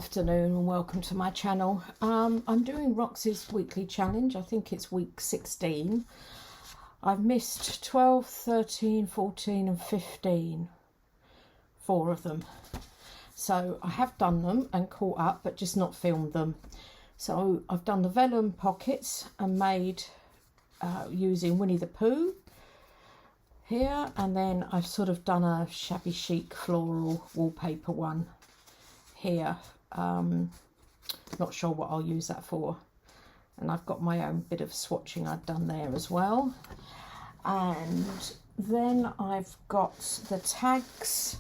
afternoon and welcome to my channel. I'm doing Roxy's weekly challenge. I think it's week 16. I've missed 12, 13, 14 and 15. 4 of them. So I have done them and caught up, but just not filmed them. So I've done the vellum pockets and made using Winnie the Pooh here, and then I've sort of done a shabby chic floral wallpaper one here. Not sure what I'll use that for, and I've got my own bit of swatching I've done there as well. And then I've got the tags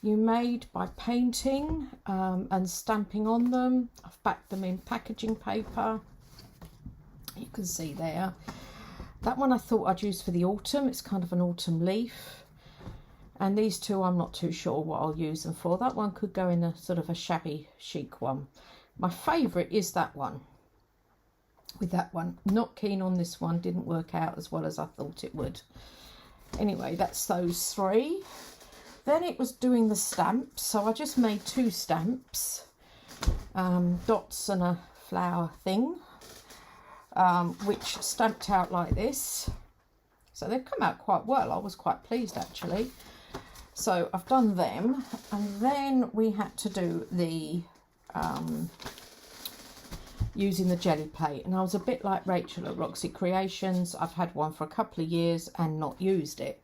you made by painting and stamping on them. I've backed them in packaging paper, you can see there. That one I thought I'd use for the autumn. It's kind of an autumn leaf. And these two I'm not too sure what I'll use them for. That one could go in a sort of a shabby chic one. My favourite is that one. With that one. Not keen on this one. Didn't work out as well as I thought it would. Anyway, that's those 3. Then it was doing the stamps. So I just made 2 stamps. Dots and a flower thing. Which stamped out like this. So they've come out quite well. I was quite pleased actually. So I've done them, and then we had to do the using the jelly plate, and I was a bit like Rachel at Roxy Creations. I've had one for a couple of years and not used it.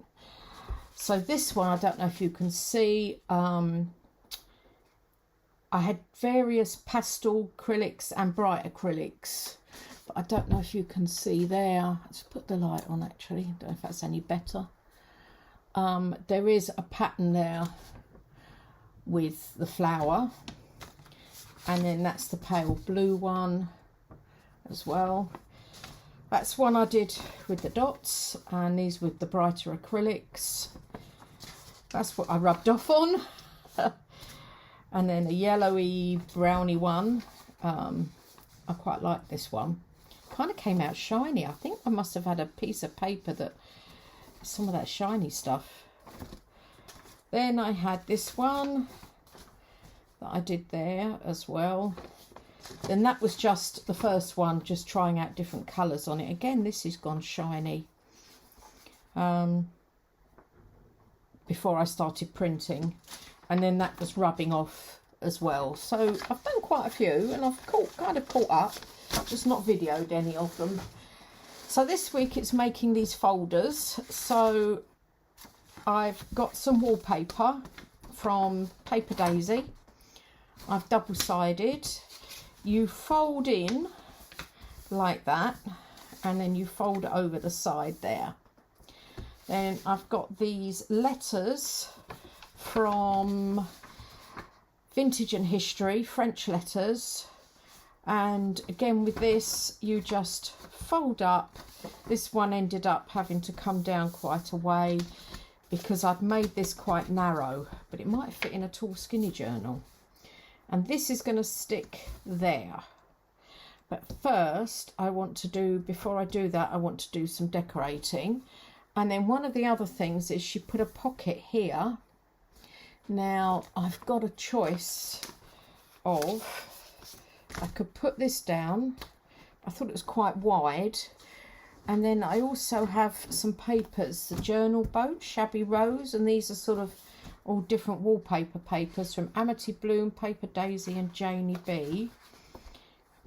So this one, I don't know if you can see, I had various pastel acrylics and bright acrylics. I don't know if you can see there. Let's put the light on actually. I don't know if that's any better. There is a pattern there with the flower. And then that's the pale blue one as well. That's one I did with the dots, and these with the brighter acrylics. That's what I rubbed off on. And then a yellowy browny one. I quite like this one. Kind of came out shiny. I think I must have had a piece of paper that some of that shiny stuff. Then I had this one that I did there as well. Then that was just the first one, just trying out different colours on it. Again, this has gone shiny. Before I started printing, and then that was rubbing off as well. So I've done quite a few, and I've kind of caught up, just not videoed any of them. So this week it's making these folders. So I've got some wallpaper from Paper Daisy. I've double-sided. You fold in like that, and then you fold it over the side there. Then I've got these letters from Vintage and History, French letters. And again with this, you just fold up. This one ended up having to come down quite a way because I've made this quite narrow, but it might fit in a tall skinny journal. And this is going to stick there. But first I want to do, before I do that, I want to do some decorating. And then one of the other things is she put a pocket here. Now I've got a choice of, I could put this down. I thought it was quite wide. And then I also have some papers, the Journal Boat, Shabby Rose, and these are sort of all different wallpaper papers from Amity Bloom, Paper Daisy and Janie B.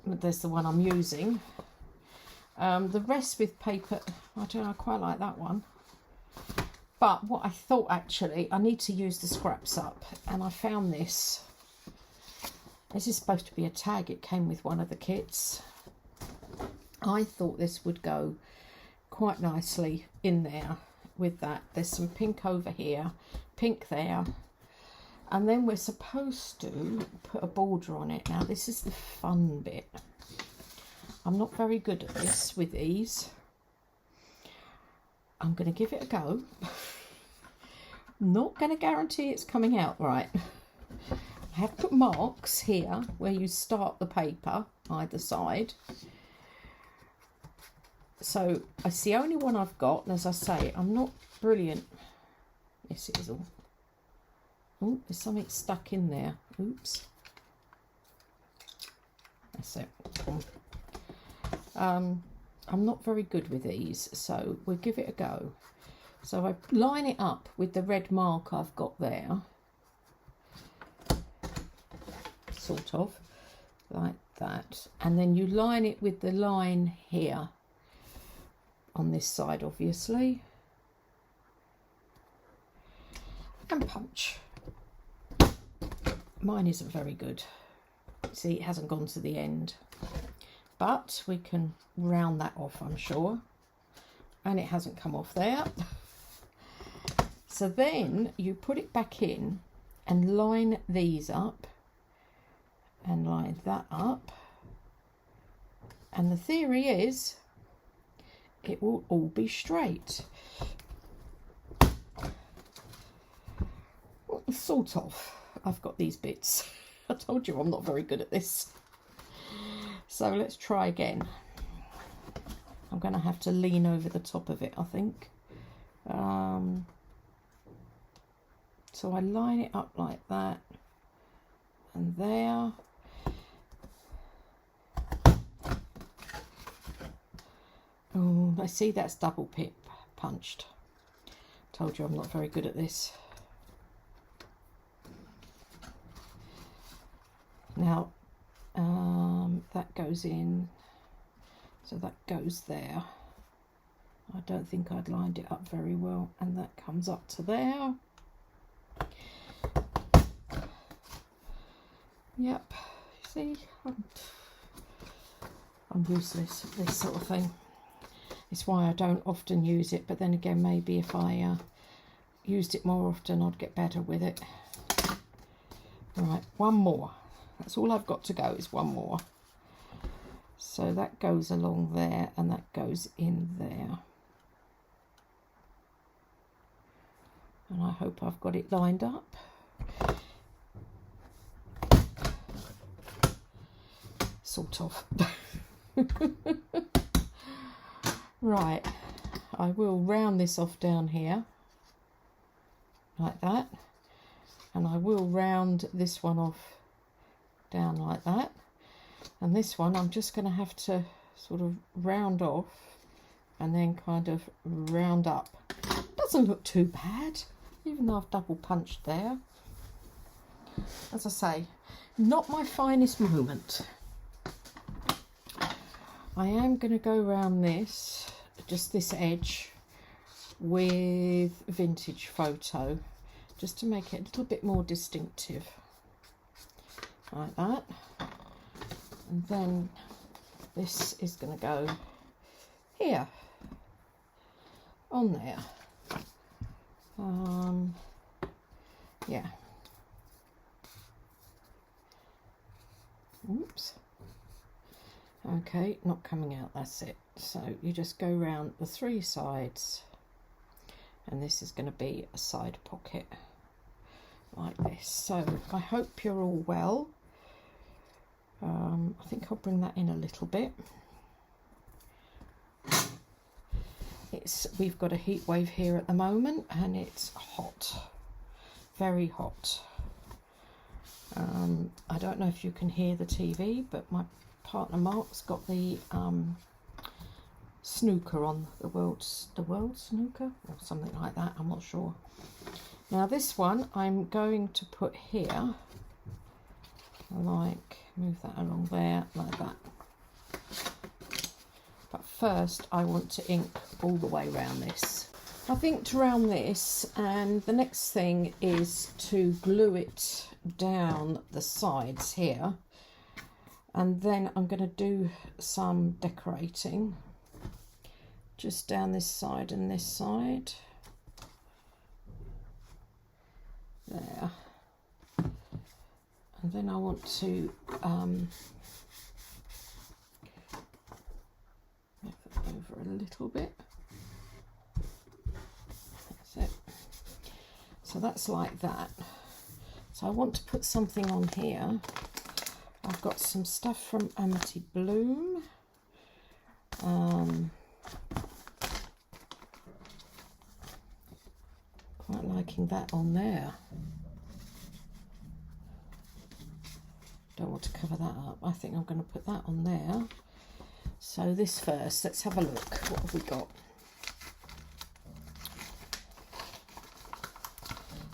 There's the one I'm using. The rest with paper, I don't know, I quite like that one. But what I thought actually, I need to use the scraps up, and I found this. This is supposed to be a tag. It came with one of the kits. I thought this would go quite nicely in there with that. There's some pink over here, pink there. And then we're supposed to put a border on it. Now this is the fun bit. I'm not very good at this with these. I'm going to give it a go. Not going to guarantee it's coming out right. I have put marks here where you start the paper either side. So it's the only one I've got, and as I say, I'm not brilliant. Yes, it is all. Oh, there's something stuck in there. Oops. That's it. I'm not very good with these, so we'll give it a go. So I line it up with the red mark I've got there, sort of like that, and then you line it with the line here on this side, obviously, and punch. Mine isn't very good. See, it hasn't gone to the end, but we can round that off, I'm sure, and it hasn't come off there. So then you put it back in and line these up and line that up, and the theory is it will all be straight. Well, sort of. I've got these bits. I told you I'm not very good at this. So let's try again. I'm going to have to lean over the top of it, I think. So I line it up like that, and there. Oh, I see that's double punched. Told you I'm not very good at this. Now, that goes in, so that goes there. I don't think I'd lined it up very well, and that comes up to there. Yep, see, I'm useless at this sort of thing. It's why I don't often use it, but then again, maybe if I used it more often, I'd get better with it. Right, one more. That's all I've got to go, is one more. So that goes along there, and that goes in there. And I hope I've got it lined up. Sort of. Right, I will round this off down here, like that. And I will round this one off down like that. And this one I'm just going to have to sort of round off and then kind of round up. Doesn't look too bad, even though I've double punched there. As I say, not my finest moment. I am going to go around this, just this edge, with Vintage Photo, just to make it a little bit more distinctive, like that. And then this is going to go here, on there. Yeah. Oops. Okay, not coming out, that's it. So you just go round the three sides, and this is going to be a side pocket like this. So I hope you're all well. I think I'll bring that in a little bit. We've got a heat wave here at the moment, and it's hot, very hot. I don't know if you can hear the TV, but my partner Mark's got the snooker on, the world snooker or something like that, I'm not sure. Now this one I'm going to put here, like move that along there like that. But first I want to ink all the way around this. I've inked around this, and the next thing is to glue it down the sides here. And then I'm going to do some decorating just down this side and this side. There. And then I want to move it over a little bit. That's it. So that's like that. So I want to put something on here. I've got some stuff from Amity Bloom. Quite liking that on there. Don't want to cover that up. I think I'm going to put that on there. So this first, let's have a look. What have we got?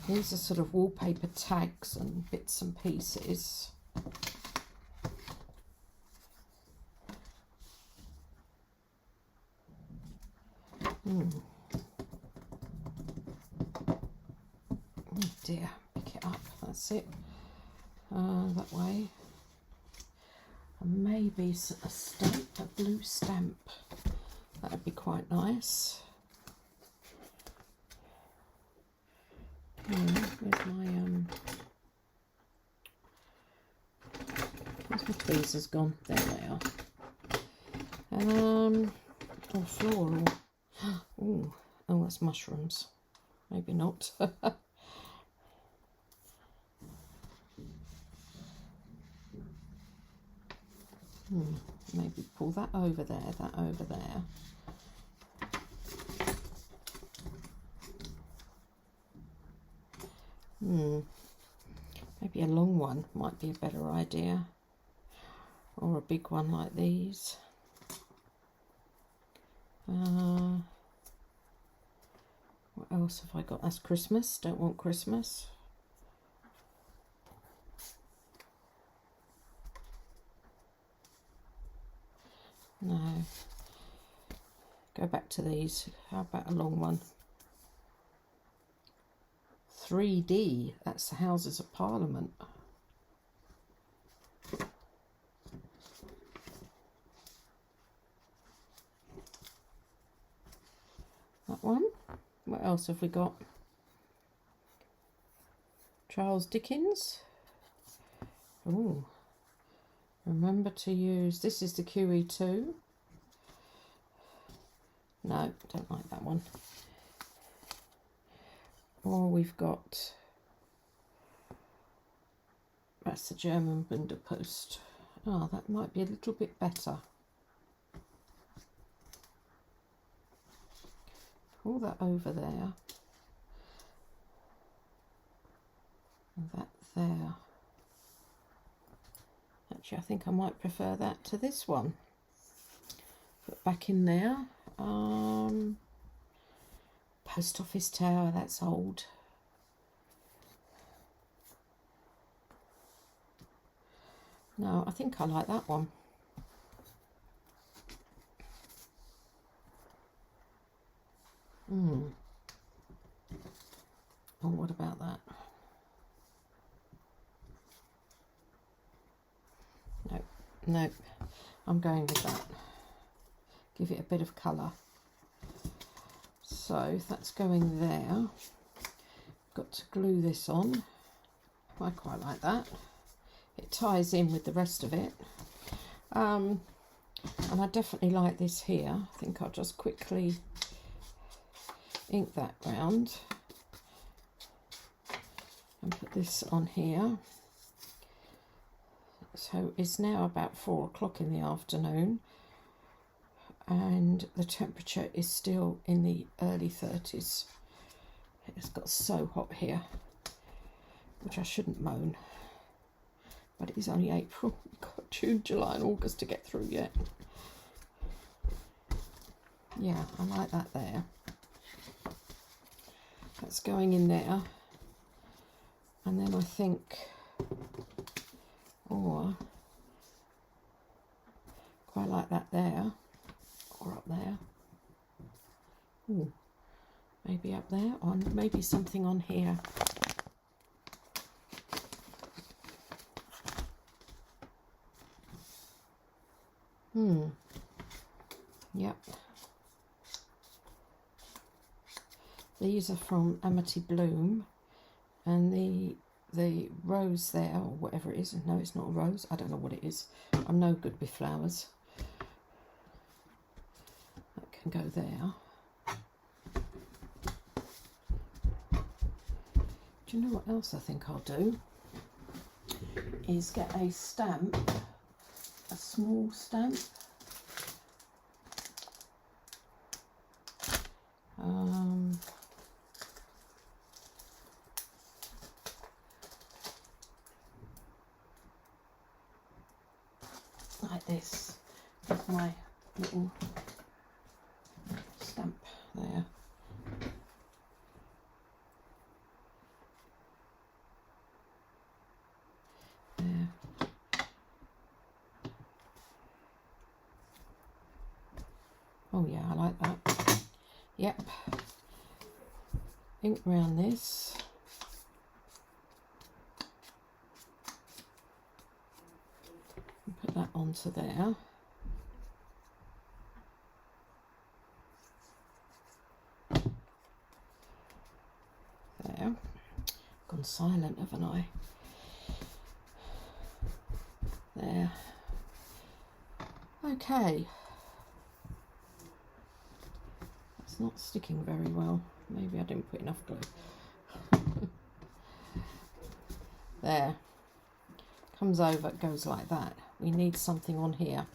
These are sort of wallpaper tags and bits and pieces. Oh dear, pick it up, that's it. That way. And maybe a stamp, a blue stamp. That would be quite nice. Where's my tweezers gone? There they are. Oh, floral. Oh, that's mushrooms. Maybe not. Maybe pull that over there, that over there. Maybe a long one might be a better idea, or a big one like these. What else have I got? That's Christmas. Don't want Christmas. No. Go back to these. How about a long one? 3D. That's the Houses of Parliament. That one. What else have we got? Charles Dickens. Oh. Remember to use, this is the QE2. No, don't like that one. Or we've got, that's the German Bunderpost. Oh, that might be a little bit better. Pull that over there. And that there. Actually, I think I might prefer that to this one. Put back in there. Post office tower, that's old. No, I think I like that one. Oh, what about that? Nope, I'm going with that. Give it a bit of colour. So that's going there. Got to glue this on. I quite like that. It ties in with the rest of it. And I definitely like this here. I think I'll just quickly ink that round and put this on here. So it's now about 4 o'clock in the afternoon and the temperature is still in the early 30s. It's got so hot here, which I shouldn't moan, but it is only April. We've got June, July and August to get through yet. Yeah, I like that there. That's going in there. And then I think, or quite like that there, or up there. Ooh, maybe up there, or maybe something on here. Yep. These are from Amity Bloom, and the rose there, or whatever it is. No, it's not a rose. I don't know what it is. I'm no good with flowers. That can go there. Do you know what else I think I'll do? Is get a stamp, a small stamp. this with my little stamp there. There. Oh yeah, I like that. Yep. Ink around this. Put that onto there. There. Gone silent, haven't I? There. Okay. That's not sticking very well. Maybe I didn't put enough glue. There. Comes over, it goes like that. We need something on here,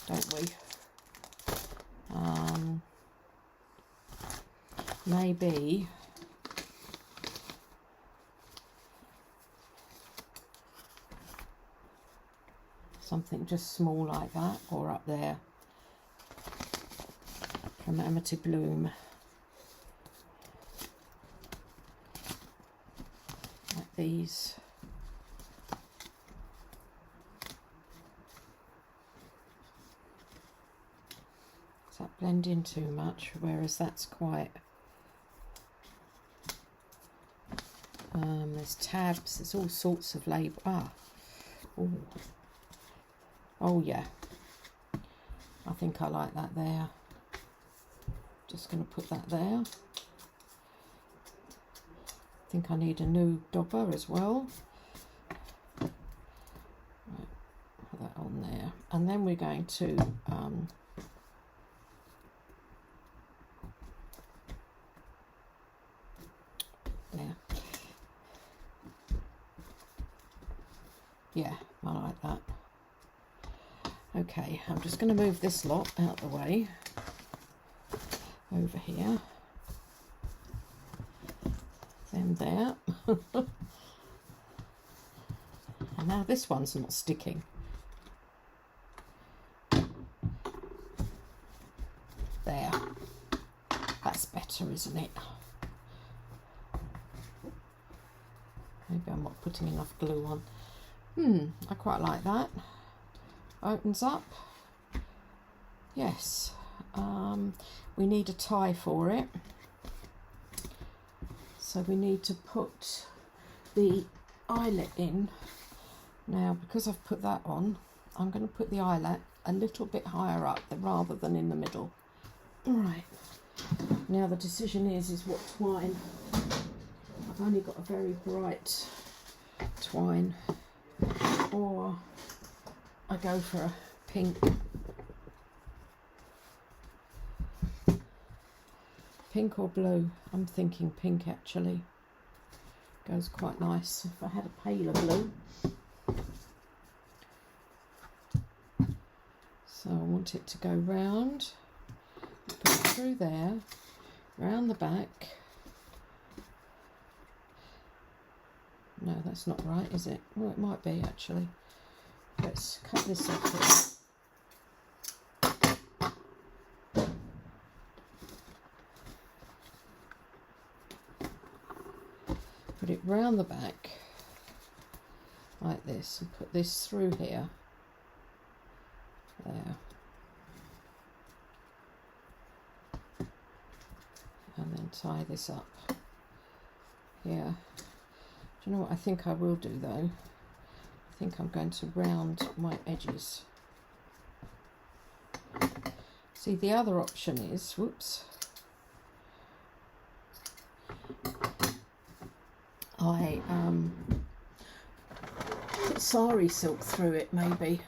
don't we? Maybe something just small like that, or up there from Amity Bloom, like these. Does that blend in too much? Whereas that's quite there's tabs, there's all sorts of label. Oh yeah, I think I like that there. Just going to put that there. I think I need a new dobber as well. Right, put that on there, and then we're going to there. Yeah, I like that. Okay, I'm just going to move this lot out the way over here. Then there. And now this one's not sticking. There. That's better, isn't it? Maybe I'm not putting enough glue on. I quite like that. Opens up. Yes. We need a tie for it. So we need to put the eyelet in. Now, because I've put that on, I'm going to put the eyelet a little bit higher up rather than in the middle. Right. Now the decision is what twine. I've only got a very bright twine, or I go for a pink. Pink or blue? I'm thinking pink actually. Goes quite nice if I had a paler blue. So I want it to go round. Put it through there, round the back. No, that's not right, is it? Well, it might be actually. Let's cut this off here. Put it round the back like this and put this through here. There. And then tie this up here. Do you know what I think I will do though? I think I'm going to round my edges. See, the other option is, whoops, I put sari silk through it maybe.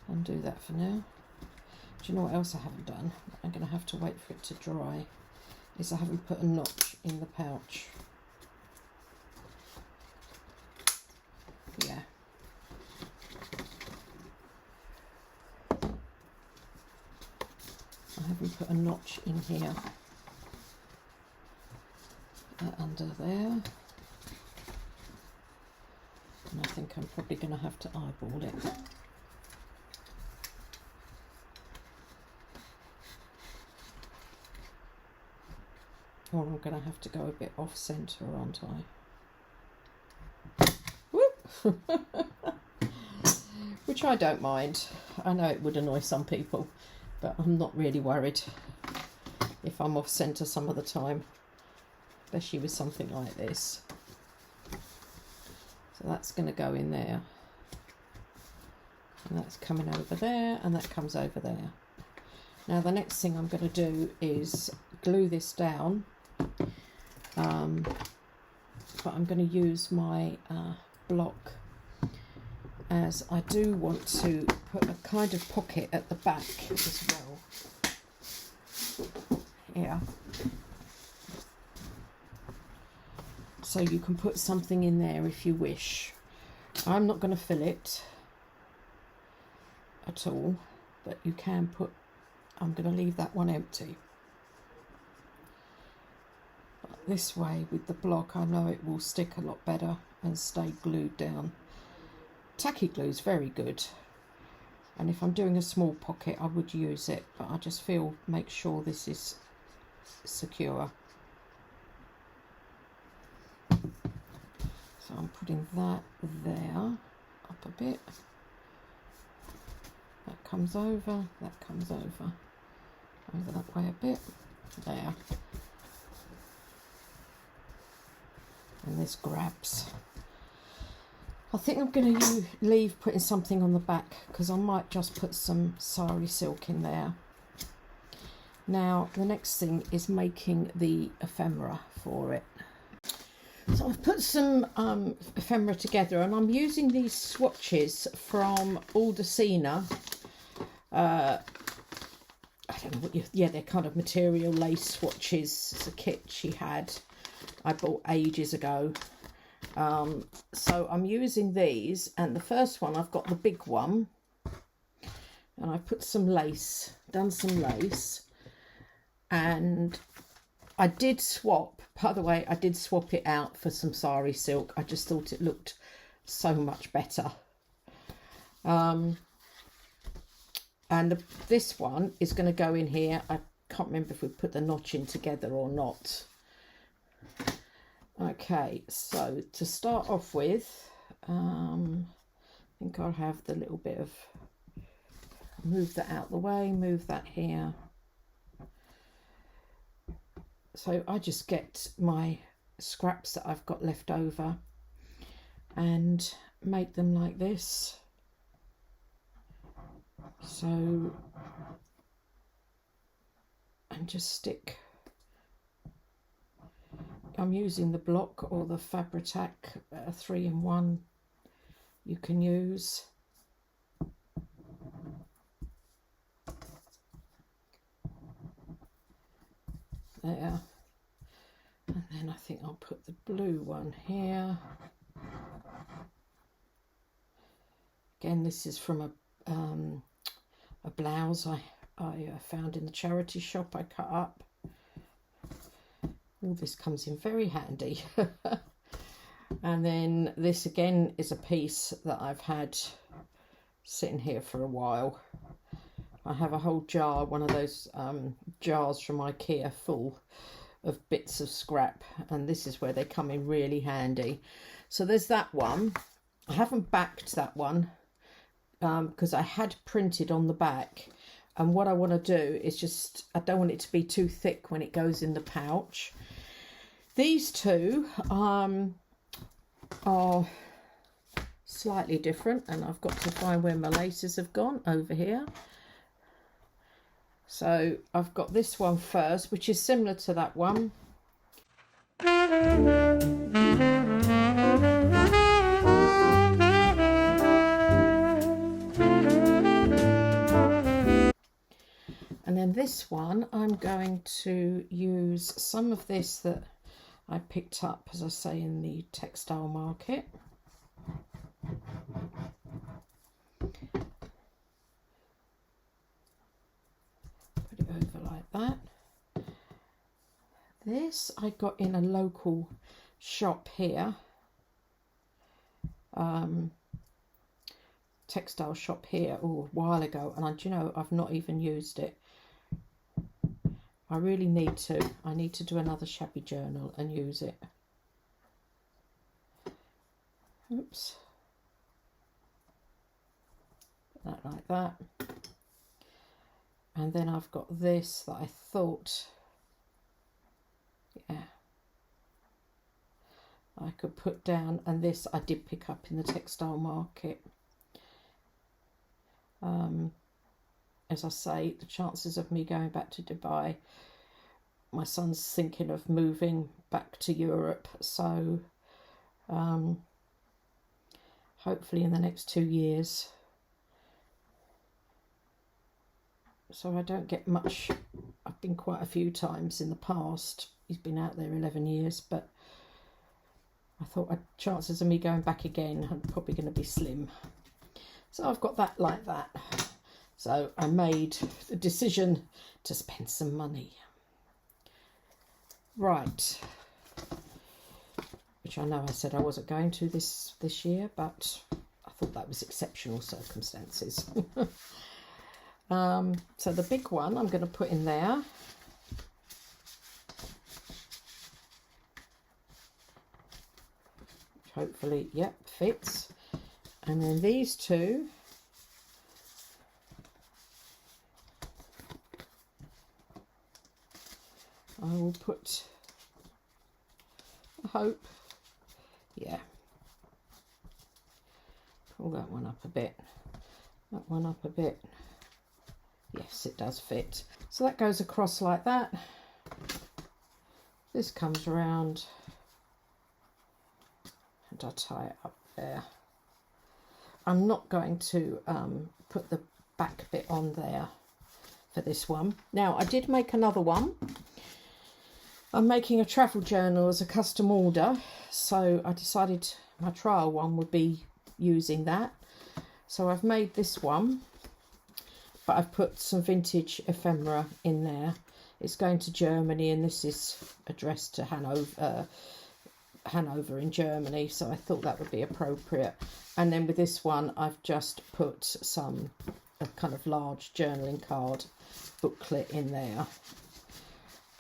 Undo that for now. Do you know what else I haven't done? I'm going to have to wait for it to dry. Is I haven't put a notch in the pouch. Yeah. I haven't put a notch in here. Under there. And I think I'm probably going to have to eyeball it. Or I'm going to have to go a bit off centre, aren't I? Whoop! Which I don't mind. I know it would annoy some people, but I'm not really worried if I'm off centre some of the time, especially with something like this. So that's going to go in there, and that's coming over there, and that comes over there. Now the next thing I'm going to do is glue this down, but I'm going to use my block, as I do want to put a kind of pocket at the back as well. Yeah. So you can put something in there if you wish. I'm not going to fill it at all, but you can put, I'm going to leave that one empty. But this way with the block, I know it will stick a lot better and stay glued down. Tacky glue is very good, and if I'm doing a small pocket I would use it, but I just feel make sure this is secure. So I'm putting that there, up a bit. That comes over, that comes over that way a bit, there. And this grabs. I think I'm going to leave putting something on the back, because I might just put some sari silk in there. Now the next thing is making the ephemera for it. So I've put some ephemera together, and I'm using these swatches from Aldecina. I don't know what yeah, they're kind of material lace swatches. It's a kit she had, I bought ages ago. So I'm using these, and the first one I've got the big one, and I put some lace, done some lace, and I did swap, by the way, I did swap it out for some sari silk. I just thought it looked so much better. And this one is going to go in here. I can't remember if we put the notch in together or not. Okay, so to start off with, I think I'll have the little bit of, move that out the way, move that here. So I just get my scraps that I've got left over and make them like this. So, and just stick. I'm using the block or the Fabri-Tac 3-in-1 you can use. There. And then I think I'll put the blue one here. Again, this is from a blouse I found in the charity shop I cut up. All this comes in very handy. And then this again is a piece that I've had sitting here for a while. I have a whole jar, one of those jars from IKEA full of bits of scrap, and this is where they come in really handy. So there's that one. I haven't backed that one because I had printed on the back, and what I want to do is just, I don't want it to be too thick when it goes in the pouch. These two are slightly different, and I've got to find where my laces have gone over here. So I've got this one first, which is similar to that one. And then this one, I'm going to use some of this that I picked up, as I say, in the textile market. Put it over like that. This I got in a local shop here. textile shop here a while ago, and do you know, I've not even used it. I really need to. I need to do another shabby journal and use it. Oops. That like that. And then I've got this that I thought, yeah, I could put down, and this I did pick up in the textile market. As I say, the chances of me going back to Dubai, my son's thinking of moving back to Europe, so hopefully in the next 2 years. So I don't get much. I've been quite a few times in the past. He's been out there 11 years, but I thought chances of me going back again are probably going to be slim. So I've got that like that. So I made the decision to spend some money. Right. Which I know I said I wasn't going to this year, but I thought that was exceptional circumstances. So the big one I'm going to put in there. Hopefully, yep, fits. And then these two, I will put, I hope, yeah, pull that one up a bit, that one up a bit. Yes, it does fit. So that goes across like that. This comes around and I tie it up there. I'm not going to put the back bit on there for this one. Now, I did make another one. I'm making a travel journal as a custom order, so I decided my trial one would be using that. So I've made this one, but I've put some vintage ephemera in there. It's going to Germany, and this is addressed to Hanover in Germany, so I thought that would be appropriate. And then with this one, I've just put a kind of large journaling card booklet in there.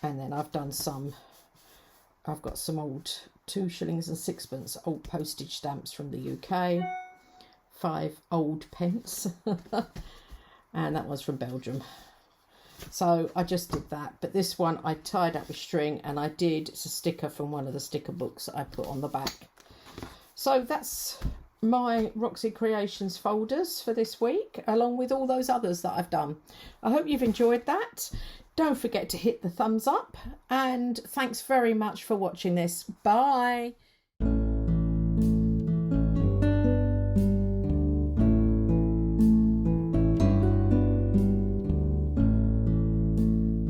And then I've got some old 2 shillings and 6pence old postage stamps from the UK, 5 old pence, and that was from Belgium. So I just did that, but this one I tied up with string, and it's a sticker from one of the sticker books that I put on the back. So that's my Roxy Creations folders for this week, along with all those others that I've done. I hope you've enjoyed that. Don't forget to hit the thumbs up, and thanks very much for watching this. Bye.